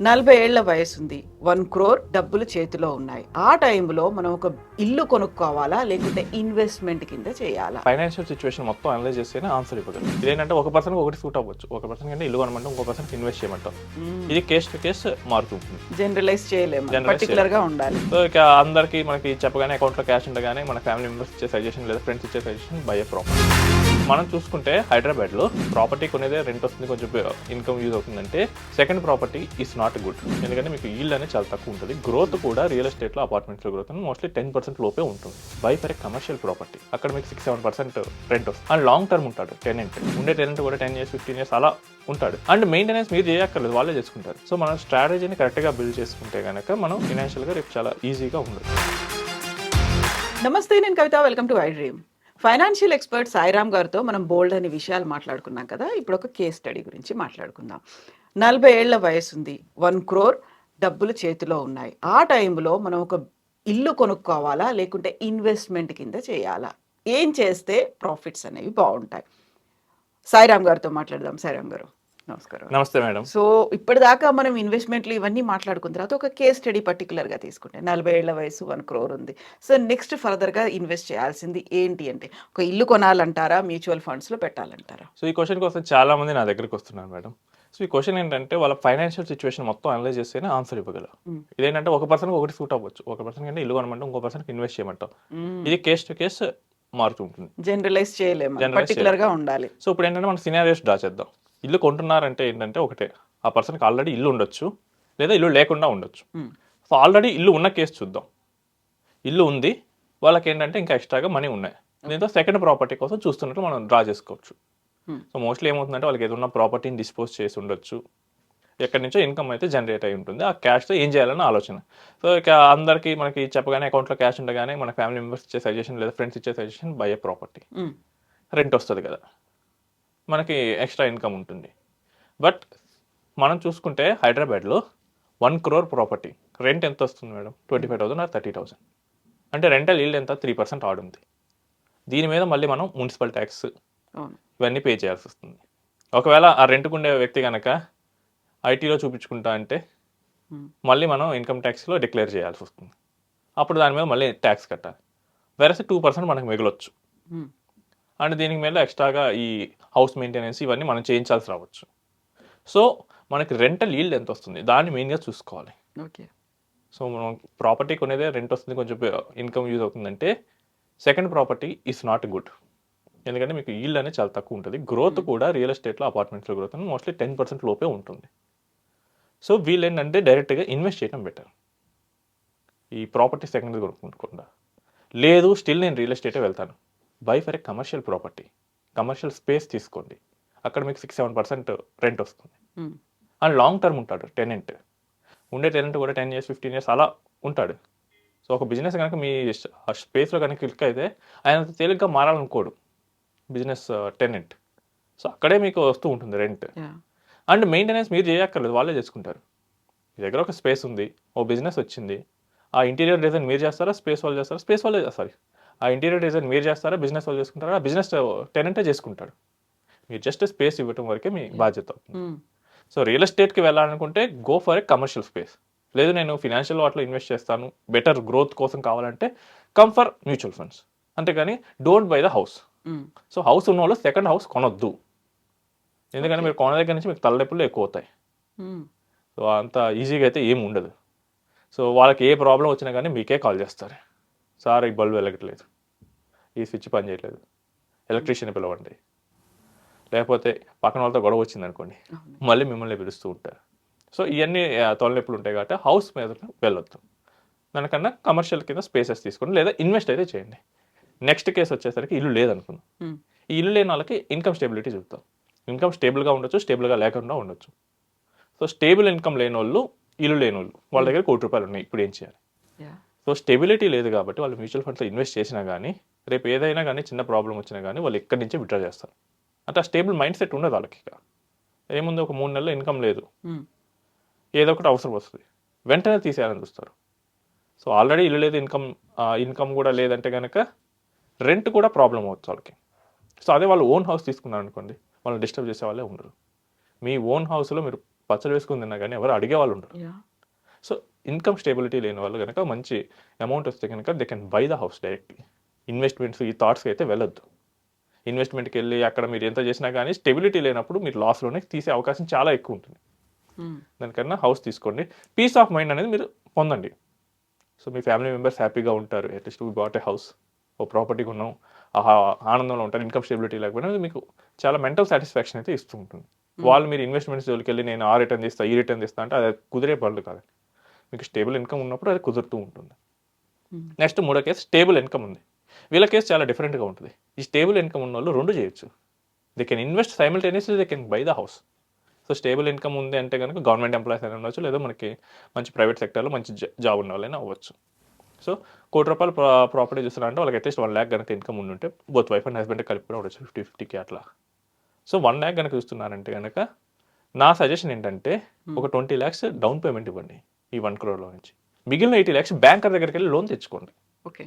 40 ఏళ్ల వయసుంది. 1,00,00,000 డబ్బులు చేతిలో ఉన్నాయి. ఆ టైంలో మనం ఒక ఇల్లు కొనుక్కోవాలా? లేకుంటే ఇన్వెస్ట్‌మెంట్ కింద చేయాలా? ఫైనాన్షియల్ సిచ్యువేషన్ మొత్తం అనలైజ్ చేస్తేనే ఆన్సర్ ఇవ్వగలం. ఇదేంటంటే ఒక పర్సన్‌కి ఒకటి సూట్ అవ్వచ్చు. ఒక పర్సన్ కంటే ఇల్లు కొనమంటాం, ఇంకో పర్సన్‌కి ఇన్వెస్ట్ చేయమంటాం. ఇది కేస్ టు కేస్ మారుతుంటుంది. జనరలైజ్ చేయలేము. జనరలైజ్ పర్టిక్యులర్‌గా ఉండాలి. సో ఇక అందరికీ మనకి చెప్పగానే అకౌంట్‌లో క్యాష్ ఉండగానే మన ఫ్యామిలీ మెంబర్స్ ఇచ్చే సజెషన్ లేదా ఫ్రెండ్స్ ఇచ్చే సజెషన్ బై ఎ ప్రాపర్టీ. మనం చూసుకుంటే హైదరాబాద్‌లో ప్రాపర్టీ కొనేదే రెంట్ వస్తుంది, కొంచెం ఇన్కమ్ యూజ్ అవుతుందంటే second property is not good. ఎందుకంటే మీకు ఈల్డ్ అనేది చాలా తక్కువ ఉంటుంది. గ్రోత్ కూడా రియల్ ఎస్టేట్లో అపార్ట్మెంట్స్లో గ్రోత్ మోస్ట్లీ 10% లోపే ఉంటుంది. By for a commercial property అక్కడ మీకు 6-7% రెంట్ వస్తుంది. అండ్ లాంగ్ టర్మ్ ఉంటాడు టెనెంట్. ఉండే టెనెంట్ కూడా 10 years 15 years అలా ఉంటాడు. అండ్ మెయింటెనెన్స్ మీరు చేయక్కర్లేదు, వాళ్ళే చేసుకుంటారు. సో మనం స్ట్రాటజీని కరెక్ట్గా బిల్డ్ చేసుకుంటే కనుక మనం ఫినాన్షియల్గా రేపు చాలా ఈజీగా ఉండదు. నమస్తే, నేను Kavitha. Welcome to iDream. Financial expert Sairam గారితో మనం బోల్డ్ అనే విషయాలు మాట్లాడుకున్నాం కదా. ఇప్పుడు ఒక కేస్ స్టడీ గురించి మాట్లాడుకుందాం. 40 ఏళ్ల వయసుంది. 1,00,00,000 డబ్బులు చేతిలో ఉన్నాయి. ఆ టైంలో మనం ఒక ఇల్లు కొనుక్కోవాలా? లేకుంటే ఇన్వెస్ట్‌మెంట్ కింద చేయాలా? ఏం చేస్తే ప్రాఫిట్స్ అనేవి బావుంటాయి? సాయిరామ్ గారితో మాట్లాడదాం. సాయిరామ్ గారు, నమస్కారం. నమస్తే మేడం. సో ఇప్పటిదాకా మనం ఇన్వెస్ట్మెంట్లు ఇవన్నీ మాట్లాడుకున్న తర్వాత ఒక కేస్ స్టడీ పర్టికులర్గా తీసుకుంటే 40 ఏళ్ల వయసు 1,00,00,000 ఉంది. సో నెక్స్ట్ ఫర్దర్గా ఇన్వెస్ట్ చేయాల్సింది ఏంటి అంటే, ఒక ఇల్లు కొనాలంటారా? మ్యూచువల్ ఫండ్స్లో పెట్టాలంటారా? సో ఈ క్వశ్చన్ కోసం చాలా మంది నా దగ్గరికి వస్తున్నారు మేడం. సో ఈ క్వశ్చన్ ఏంటంటే వాళ్ళ ఫైనాన్షియల్ సిచ్యువేషన్ మొత్తం అనలైజ్ చేస్తేనే ఆన్సర్ ఇవ్వగలరు. ఇదేంటంటే ఒక పర్సన్కి ఒకటి సూట్ అవ్వచ్చు. ఒక పర్సన్ కంటే ఇల్లు కొనమంటాం, ఇంకో పర్సన్కి ఇన్వెస్ట్ చేయమంటాం. ఇది కేస్ టు కేస్ మారుతుంటుంది. జనరలైజ్ చేయలేము, Generalize పర్టికులర్గా ఉండాలి. సో ఇప్పుడు ఏంటంటే మనం సినారియోస్ డ్రా చేద్దాం. ఇల్లు కొంటున్నారంటే ఏంటంటే ఒకటే, ఆ పర్సన్కి ఆల్రెడీ ఇల్లు ఉండొచ్చు, లేదా ఇల్లు లేకుండా ఉండొచ్చు. సో ఆల్రెడీ ఇల్లు ఉన్న కేసు చూద్దాం. ఇల్లు ఉంది, వాళ్ళకి ఏంటంటే ఇంకా ఎక్స్ట్రాగా మనీ ఉన్నాయి. దీంతో సెకండ్ ప్రాపర్టీ కోసం చూస్తున్నట్టు మనం డ్రా చేసుకోవచ్చు. సో మోస్ట్లీ ఏమవుతుందంటే వాళ్ళకి ఏదైనా ప్రాపర్టీని డిస్పోజ్ చేసి ఉండొచ్చు, ఎక్కడి నుంచో ఇన్కమ్ అయితే జనరేట్ అయి ఉంటుంది. ఆ క్యాష్తో ఏం చేయాలని ఆలోచన. సో ఇక అందరికీ మనకి చెప్పగానే అకౌంట్లో క్యాష్ ఉండగానే మన ఫ్యామిలీ మెంబర్స్ ఇచ్చే సజెషన్ లేదా ఫ్రెండ్స్ ఇచ్చే suggestion by a property. Rent వస్తుంది కదా, మనకి ఎక్స్ట్రా ఇన్కమ్ ఉంటుంది. బట్ మనం చూసుకుంటే హైదరాబాద్లో 1,00,00,000 ప్రాపర్టీ రెంట్ ఎంత వస్తుంది మేడం? 25,000 ఆర్ 30,000. అంటే రెంటల్ ఈల్డ్ ఎంత? 3% ఆడుంది. దీని మీద మళ్ళీ మనం మున్సిపల్ ట్యాక్స్ ఇవన్నీ పే చేయాల్సి వస్తుంది. ఒకవేళ ఆ రెంట్కుండే వ్యక్తి కనుక ఐటీలో చూపించుకుంటా అంటే మళ్ళీ మనం ఇన్కమ్ ట్యాక్స్లో డిక్లేర్ చేయాల్సి వస్తుంది. అప్పుడు దాని మీద మళ్ళీ ట్యాక్స్ కట్టాలి. వెరసి 2% మనకు మిగలొచ్చు. అండ్ దీనికి మీద ఎక్స్ట్రాగా ఈ హౌస్ మెయింటెనెన్స్ ఇవన్నీ మనం చేయించాల్సి రావచ్చు. సో మనకి రెంటల్ ఈల్డ్ ఎంత వస్తుంది దాన్ని మెయిన్గా చూసుకోవాలి. ఓకే. సో మనం ప్రాపర్టీ కొనేదే రెంట్ వస్తుంది, కొంచెం ఇన్కమ్ యూజ్ అవుతుందంటే second property is not good. ఎందుకంటే మీకు ఈల్డ్ అనేది చాలా తక్కువ ఉంటుంది. గ్రోత్ కూడా రియల్ ఎస్టేట్లో అపార్ట్మెంట్స్లో గ్రోత్ అనేది మోస్ట్లీ 10% లోపే ఉంటుంది. సో వీళ్ళు ఏంటంటే డైరెక్ట్గా ఇన్వెస్ట్ చేయడం బెటర్. ఈ ప్రాపర్టీ సెకండ్ కొనుక్కుంటా లేదు, స్టిల్ నేను రియల్ ఎస్టేటే వెళ్తాను, by for a commercial property. Commercial space తీసుకోండి, అక్కడ మీకు 6-7% రెంట్ వస్తుంది. అండ్ లాంగ్ టర్మ్ ఉంటాడు టెనెంట్. ఉండే టెనెంట్ కూడా 10 years 15 years అలా ఉంటాడు. సో ఒక బిజినెస్ కనుక మీ ఆ స్పేస్లో కనుక క్లిక్ అయితే ఆయన తేలిగ్గా మారాలనుకోడు బిజినెస్ టెనెంట్. సో అక్కడే మీకు వస్తూ ఉంటుంది రెంట్. అండ్ మెయింటెనెన్స్ మీరు చేయక్కర్లేదు, వాళ్ళే చేసుకుంటారు. మీ దగ్గర ఒక స్పేస్ ఉంది, ఓ బిజినెస్ వచ్చింది, ఆ ఇంటీరియర్ డిజైన్ మీరు చేస్తారా, స్పేస్ వాళ్ళు చేస్తారా? స్పేస్ వాళ్ళే సారీ, ఆ ఇంటీరియర్ డిజైన్ మీరు చేస్తారా, బిజినెస్ వాళ్ళు చేసుకుంటారా? ఆ బిజినెస్ టెనెంటే చేసుకుంటాడు. మీరు జస్ట్ స్పేస్ ఇవ్వటం వరకే మీ బాధ్యత అవుతుంది. సో రియల్ ఎస్టేట్కి వెళ్ళాలనుకుంటే go for a commercial space. లేదు నేను ఫినాన్షియల్ వాటిలో ఇన్వెస్ట్ చేస్తాను, బెటర్ గ్రోత్ కోసం కావాలంటే కమ్ ఫర్ మ్యూచువల్ ఫండ్స్. అంతేగాని don't by the house. So house ఉన్న వాళ్ళు సెకండ్ హౌస్ కొనొద్దు. ఎందుకంటే మీరు కొన దగ్గర నుంచి మీకు తలనొప్పులు ఎక్కువ అవుతాయి. సో అంత ఈజీగా అయితే ఏమి ఉండదు. సో వాళ్ళకి ఏ ప్రాబ్లం వచ్చినా కానీ మీకే కాల్ చేస్తారు. సార్ ఈ బల్బు వెలగట్లేదు, ఈ స్విచ్ పని చేయట్లేదు, ఎలక్ట్రీషియన్ పిలవండి. లేకపోతే పక్కన వాళ్ళతో గొడవ వచ్చింది అనుకోండి, మళ్ళీ మిమ్మల్ని పిలుస్తూ ఉంటారు. సో ఇవన్నీ తలనొప్పులు ఉంటాయి కాబట్టి హౌస్ మీద వెళ్ళొద్దు. దానికన్నా కమర్షియల్ కింద స్పేసెస్ తీసుకోండి, లేదా ఇన్వెస్ట్ అయితే చేయండి. నెక్స్ట్ కేసు వచ్చేసరికి ఇల్లు లేదనుకుందాం. ఈ ఇల్లు లేని వాళ్ళకి ఇన్కమ్ స్టెబిలిటీ చెప్తాం. ఇన్కమ్ స్టేబుల్గా ఉండొచ్చు, స్టేబుల్గా లేకుండా ఉండొచ్చు. సో స్టేబుల్ ఇన్కమ్ లేని వాళ్ళు, ఇల్లు లేని వాళ్ళు, వాళ్ళ దగ్గర ₹1,00,00,000 ఉన్నాయి, ఇప్పుడు ఏం చేయాలి? సో స్టెబిలిటీ లేదు కాబట్టి వాళ్ళు మ్యూచువల్ ఫండ్స్లో ఇన్వెస్ట్ చేసినా కానీ రేపు ఏదైనా కానీ చిన్న ప్రాబ్లం వచ్చినా కానీ వాళ్ళు ఇక్కడి నుంచే విత్డ్రా చేస్తారు. అంటే ఆ స్టేబుల్ మైండ్ సెట్ ఉండదు వాళ్ళకి. ఇక ఏముంది, ఒక 3 నెలలు ఇన్కమ్ లేదు, ఏదో ఒకటి అవసరం వస్తుంది, వెంటనే తీసేయాలని చూస్తారు. సో ఆల్రెడీ ఇల్లు లేదు, ఇన్కమ్ కూడా లేదంటే కనుక రెంట్ కూడా ప్రాబ్లం అవచ్చు వాళ్ళకి. సో అదే వాళ్ళు ఓన్ హౌస్ తీసుకున్నారు అనుకోండి, వాళ్ళని డిస్టర్బ్ చేసే వాళ్ళే ఉండరు. మీ ఓన్ హౌస్లో మీరు పచ్చడి వేసుకుని తిన్నా కానీ ఎవరు అడిగే వాళ్ళు ఉండరు. యా. సో ఇన్కమ్ స్టేబిలిటీ లేని వాళ్ళు కనుక మంచి అమౌంట్ వస్తే కనుక they can buy the house directly. Investments ఈ థాట్స్కి అయితే వెళ్ళొద్దు. ఇన్వెస్ట్మెంట్కి వెళ్ళి అక్కడ మీరు ఎంత చేసినా కానీ స్టెబిలిటీ లేనప్పుడు మీరు లాస్లోనే తీసే అవకాశం చాలా ఎక్కువ ఉంటుంది. దానికన్నా హౌస్ తీసుకోండి. పీస్ ఆఫ్ మైండ్ అనేది మీరు పొందండి. సో మీ ఫ్యామిలీ మెంబర్స్ హ్యాపీగా ఉంటారు. At least we bought a house, ఓ ప్రాపర్టీ కొన్నాం, ఆనందంలో ఉంటారు. ఇన్కమ్ స్టెబిలిటీ లేకపోయినా మీకు చాలా మెంటల్ సాటిస్ఫాక్షన్ అయితే ఇస్తూ ఉంటుంది. వాళ్ళు మీరు ఇన్వెస్ట్మెంట్స్ జోలికి వెళ్ళి నేను ఆ రిటర్న్ తీస్తా ఈ రిటర్న్ తీస్తా అంటే అది కుదిరే పనులు కాదు. మీకు స్టేబుల్ ఇన్కమ్ ఉన్నప్పుడు అది కుదురుతూ ఉంటుంది. నెక్స్ట్ మూడో కేసు స్టేబుల్ ఇన్కమ్ ఉంది. వీళ్ళ కేసు చాలా డిఫరెంట్గా ఉంటుంది. ఈ స్టేబుల్ ఇన్కమ్ ఉన్న వాళ్ళు రెండు చేయొచ్చు. They can invest simultaneously, they can buy the house. So stable income ఉంది అంటే కనుక గవర్నమెంట్ ఎంప్లాయీస్ అయినా ఉండొచ్చు, లేదా మనకి మంచి ప్రైవేట్ సెక్టర్లో మంచి జాబ్ ఉన్న వాళ్ళైనా అవ్వచ్చు. సో ₹1,00,00,000 ప్రాపర్టీ చూస్తున్నా అంటే వాళ్ళకి అట్లీస్ట్ 1 lakh కనుక ఇన్కమ్ ఉంటే బోత్ వైఫ్ అండ్ హస్బెండ్ కలిపి కూడా ఉండొచ్చు 50-50కి అట్లా. సో 1 lakh కనుక చూస్తున్నారంటే కనుక నా సజెషన్ ఏంటంటే ఒక 20 lakhs డౌన్ పేమెంట్ ఇవ్వండి ఈ 1 crore నుంచి. మిగిలిన 80 lakhs బ్యాంకర్ దగ్గరికి వెళ్ళి లోన్ తెచ్చుకోండి. ఓకే.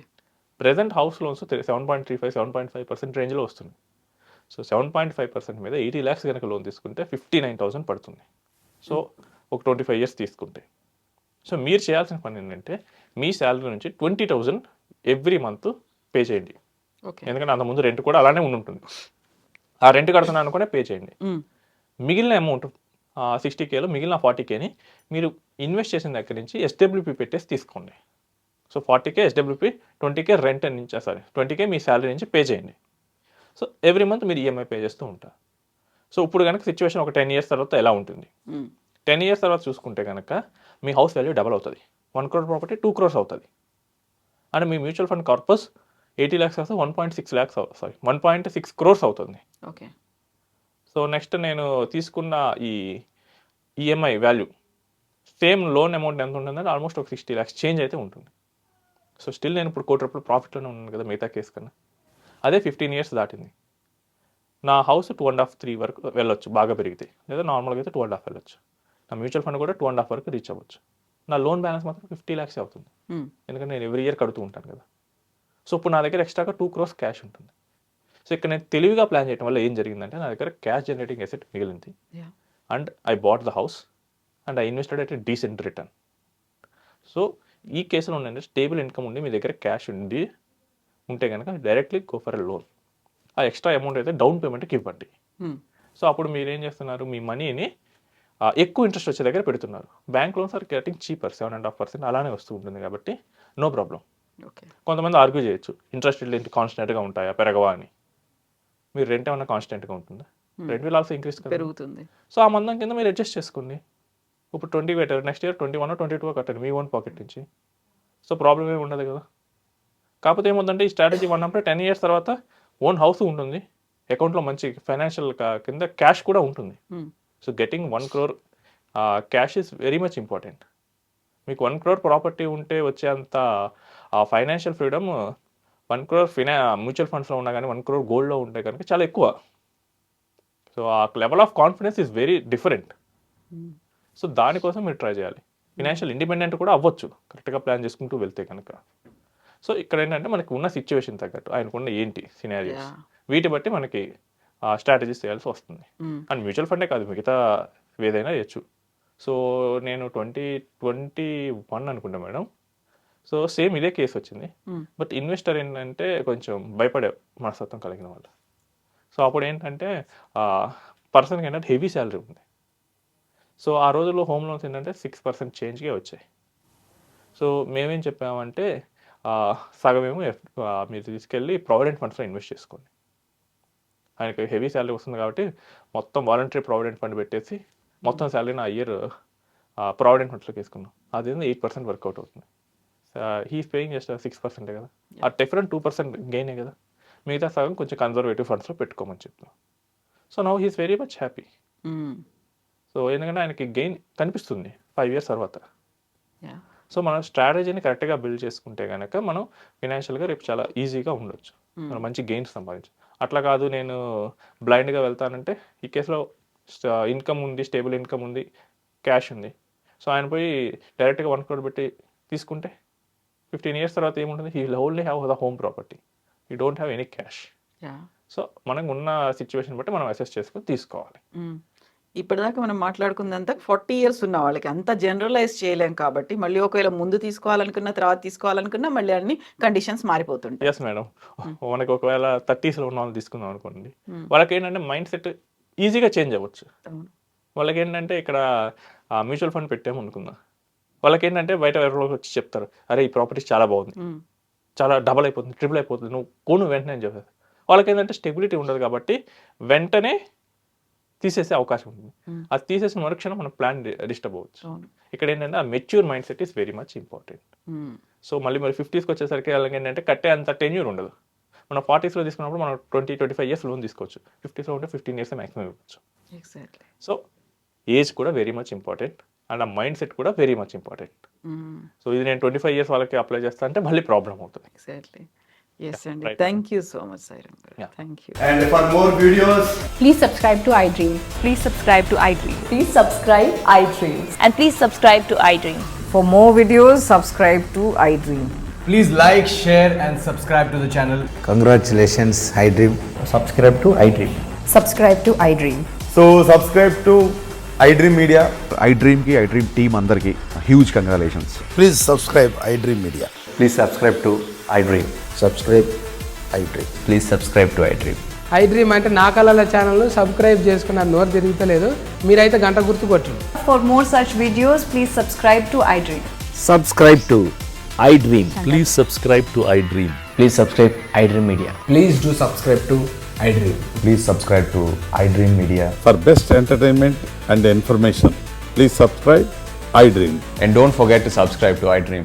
ప్రెజెంట్ హౌస్ లోన్స్ 7.35-7.5% రేంజ్లో వస్తుంది. సో 7.5% మీద 80 lakhs కనుక లోన్ తీసుకుంటే 59,000 పడుతుంది. సో ఒక 25 years తీసుకుంటే. సో మీరు చేయాల్సిన పని ఏంటంటే మీ శాలరీ నుంచి 20,000 ఎవ్రీ మంత్ పే చేయండి. ఓకే. ఎందుకంటే అంతకుముందు రెంట్ కూడా అలానే ఉంటుంది. ఆ రెంట్ కడుతున్నాను అనుకునే పే చేయండి. మిగిలిన అమౌంట్ 60Kలో మిగిలిన 40Kని మీరు ఇన్వెస్ట్ చేసిన దగ్గర నుంచి SWP పెట్టేసి తీసుకోండి. So 40K SWP, 20K rent నుంచి 20K మీ శాలరీ నుంచి పే చేయండి. సో ఎవ్రీ మంత్ మీరు ఈఎంఐ పే చేస్తూ ఉంటారు. సో ఇప్పుడు కనుక సిచ్యువేషన్ ఒక 10 years తర్వాత ఎలా ఉంటుంది? 10 years తర్వాత చూసుకుంటే కనుక మీ హౌస్ వాల్యూ డబల్ అవుతుంది. 1 crore ప్రాపర్టీ 2 crores అవుతుంది. And me mutual fund corpus 80 lakhs వస్తే 1.6 crores అవుతుంది. ఓకే. సో నెక్స్ట్ నేను తీసుకున్న ఈ EMI value same loan amount ఎంత ఉంటుందంటే ఆల్మోస్ట్ ఒక 60 lakhs చేంజ్ అయితే ఉంటుంది. సో స్టిల్ నేను ఇప్పుడు ₹1,00,00,000 ప్రాఫిట్లోనే ఉన్నాను కదా మిగతా కేసు కన్నా. అదే 15 years దాటింది. నా హౌస్ 2.5-3 వరకు వెళ్ళొచ్చు బాగా పెరిగితే, లేదా నార్మల్గా అయితే 2.5 వెళ్ళొచ్చు. నా మ్యూచువల్ ఫండ్ కూడా 2.5 వరకు రీచ్ అవ్వచ్చు. నా లోన్ బ్యాలెన్స్ మాత్రం 50 lakhs అవుతుంది. ఎందుకంటే నేను ఎవ్రీ ఇయర్ కడుతూ ఉంటాను కదా. సో ఇప్పుడు నా దగ్గర ఎక్స్ట్రాగా 2 crores క్యాష్ ఉంటుంది. సో ఇక్కడ నేను తెలివిగా ప్లాన్ చేయడం వల్ల ఏం జరిగిందంటే నా దగ్గర క్యాష్ జనరేటింగ్ అసెట్ మిగిలింది. And I bought the house and I invested at a decent return. So ఈ కేసులో ఉండండి స్టేబుల్ ఇన్కమ్ ఉండి మీ దగ్గర క్యాష్ ఉంటే కనుక directly go for a loan. ఆ ఎక్స్ట్రా అమౌంట్ అయితే డౌన్ పేమెంట్కి ఇవ్వండి. సో అప్పుడు మీరు ఏం చేస్తున్నారు, మీ మనీని ఎక్కువ ఇంట్రెస్ట్ వచ్చే దగ్గర పెడుతున్నారు. Bank loans are getting cheaper 7.5% అలానే వస్తూ ఉంటుంది కాబట్టి నో ప్రాబ్లం. కొంతమంది ఆర్గ్యూ చేయొచ్చు ఇంట్రెస్ట్ రేట్లు కాన్స్టెంట్గా ఉంటాయా పెరగవా అని. మీరు రెంట్ ఏమన్నా కాన్స్టెంట్గా ఉంటుందా? రెంట్ విల్ ఆల్సో ఇంక్రీస్ పెరుగుతుంది. సో ఆ మందం కింద మీరు అడ్జస్ట్ చేసుకోండి. ఇప్పుడు 20 పెట్టారు, నెక్స్ట్ ఇయర్ 21 22 కట్టండి మీ ఓన్ పాకెట్ నుంచి. సో ప్రాబ్లం ఏమి ఉండదు కదా. కాకపోతే ఏముందంటే ఈ స్ట్రాటజీ ఉన్నప్పుడు 10 years తర్వాత ఓన్ హౌస్ ఉంటుంది, అకౌంట్లో మంచి ఫైనాన్షియల్ కింద క్యాష్ కూడా ఉంటుంది. So getting 1 crore cash is very much important. మీకు 1 crore ప్రాపర్టీ ఉంటే వచ్చేంత ఫైనాన్షియల్ ఫ్రీడమ్ 1 crore మ్యూచువల్ ఫండ్స్లో ఉన్నా కానీ 1 crore గోల్డ్లో ఉంటే కనుక చాలా ఎక్కువ. సో ఆ level of confidence is very different. So దానికోసం మీరు ట్రై చేయాలి. ఫినాన్షియల్ ఇండిపెండెంట్ కూడా అవ్వచ్చు కరెక్ట్గా ప్లాన్ చేసుకుంటూ వెళ్తే కనుక. సో ఇక్కడ ఏంటంటే మనకి ఉన్న సిచ్యువేషన్ తగ్గట్టు ఆయనకున్న ఏంటి సినారియోస్ వీటి బట్టి మనకి స్ట్రాటజీస్ చేయాల్సి వస్తుంది. అండ్ మ్యూచువల్ ఫండే కాదు మిగతా ఏదైనా చేయొచ్చు. సో నేను 2021 అనుకుంటా మేడం. సో సేమ్ ఇదే కేసు వచ్చింది. బట్ ఇన్వెస్టర్ ఏంటంటే కొంచెం భయపడే మనస్తత్వం కలిగిన వాళ్ళు. సో అప్పుడు ఏంటంటే పర్సన్కి ఏంటంటే హెవీ శాలరీ ఉంది. సో ఆ రోజుల్లో హోమ్ లోన్స్ ఏంటంటే 6% చేంజ్కే వచ్చాయి. సో మేమేం చెప్పామంటే సగమేమో మీరు తీసుకెళ్ళి ప్రావిడెంట్ ఫండ్స్లో ఇన్వెస్ట్ చేసుకోండి. ఆయనకి హెవీ శాలరీ వస్తుంది కాబట్టి మొత్తం వాలంటరీ ప్రావిడెంట్ ఫండ్ పెట్టేసి మొత్తం శాలరీని ఆ ఇయర్ ప్రావిడెంట్ ఫండ్స్లోకి వేసుకున్నాం. అది 8% వర్కౌట్ అవుతుంది. హీస్ పేయింగ్ జస్ట్ 6% కదా. ఆ డిఫరెంట్ 2% గెయినే కదా. మిగతా సగం కొంచెం కన్జర్వేటివ్ ఫండ్స్లో పెట్టుకోమని చెప్తాం. So now he's very much happy. So ఎందుకంటే ఆయనకి గెయిన్ కనిపిస్తుంది 5 years తర్వాత. సో మనం స్ట్రాటజీని కరెక్ట్గా బిల్డ్ చేసుకుంటే కనుక మనం ఫినాన్షియల్గా రేపు చాలా ఈజీగా ఉండొచ్చు, మనం మంచి గెయిన్స్ సంపాదించు. అట్లా కాదు నేను బ్లైండ్గా వెళ్తానంటే ఈ కేసులో ఇన్కమ్ ఉంది, స్టేబుల్ ఇన్కమ్ ఉంది, క్యాష్ ఉంది. సో ఆయన పోయి డైరెక్ట్గా 1 crore పెట్టి తీసుకుంటే 15 years తర్వాత ఏముంటుంది, he will only have the home property, you don't have any cash. So మనకు ఉన్న సిచ్యువేషన్ బట్టి మనం అసెస్ చేసుకొని తీసుకోవాలి. ఇప్పటిదాకా మనం మాట్లాడుకుందంతా 40 ఇయర్స్ ఉన్న వాళ్ళకి అంత జనరలైజ్ చేయలేం కాబట్టి మళ్ళీ ఒకవేళ ముందు తీసుకోవాలనుకున్న తర్వాత తీసుకోవాలనుకున్నా మళ్ళీ అన్ని కండిషన్స్ మారిపోతుంటాయి. Yes madam. మనకి ఒకవేళ 30స్లో ఉన్న వాళ్ళు తీసుకుందాం అనుకోండి, Hmm. వాళ్ళకి ఏంటంటే మైండ్ సెట్ ఈజీగా చేంజ్ అవ్వచ్చు. అవును. వాళ్ళకి ఏంటంటే ఇక్కడ మ్యూచువల్ ఫండ్ పెట్టాము అనుకుందాం, వాళ్ళకి ఏంటంటే బయట ఎవరో వచ్చి చెప్తారు, అరే ఈ ప్రాపర్టీస్ చాలా బాగుంది, Hmm. చాలా డబల్ అయిపోతుంది, ట్రిపుల్ అయిపోతుంది, నువ్వు కొను వెంటనే అని చెప్పారు. వాళ్ళకి ఏంటంటే స్టెబిలిటీ ఉండదు కాబట్టి వెంటనే తీసేసే అవకాశం ఉంటుంది. Hmm. అది తీసేసిన మరుక్షణం మన ప్లాన్ డిస్టర్బ్ అవ్వచ్చు. అవును. ఇక్కడ ఏంటంటే ఆ mature mind set is very much important. Hmm. So మళ్ళీ మరి 50స్కి వచ్చేసరికి వాళ్ళకి ఏంటంటే కట్టే అంత టెన్యూర్ ఉండదు. మనం 40స్లో తీసుకున్నప్పుడు మనం 20-25 ఇయర్స్ లోన్ తీసుకోవచ్చు, 50స్లో ఉంటే 15 ఇయర్స్ మ్యాక్సిమం ఇవ్వచ్చు. Exactly. సో ఏజ్ కూడా వెరీ మచ్ ఇంపార్టెంట్ అండ్ ఆ మైండ్ సెట్ కూడా very much important. Hmm. So ఇది నేను 25 ఇయర్స్ వాళ్ళకి అప్లై చేస్తా అంటే మళ్ళీ ప్రాబ్లం అవుతుంది. Exactly. Yes అండి. right. Thank you so much Sairam గారు. Yeah. Thank you. And for more videos, Please subscribe to iDream. Please subscribe to iDream. Please subscribe iDream. And please subscribe to iDream. For more videos, subscribe to iDream. please like, share, and subscribe to the channel. Congratulations, iDream. subscribe to iDream. Subscribe to iDream. So subscribe to iDream Media. iDream ki iDream team andarki huge congratulations. Please subscribe iDream Media. Please subscribe to iDream. Subscribe iDream. Please subscribe to iDream. iDream అంటే నా కళల channel subscribe చేసుకున్న నోరు తిరుగుతలేదు, మీరైతే గంట గుర్తు కొట్టండి. For more such videos, please subscribe to iDream. Subscribe to iDream. Please subscribe to iDream. Please subscribe iDream Media. Please do subscribe to iDream. Please subscribe to iDream Media. For best entertainment and information, please subscribe iDream. And don't forget to subscribe to iDream.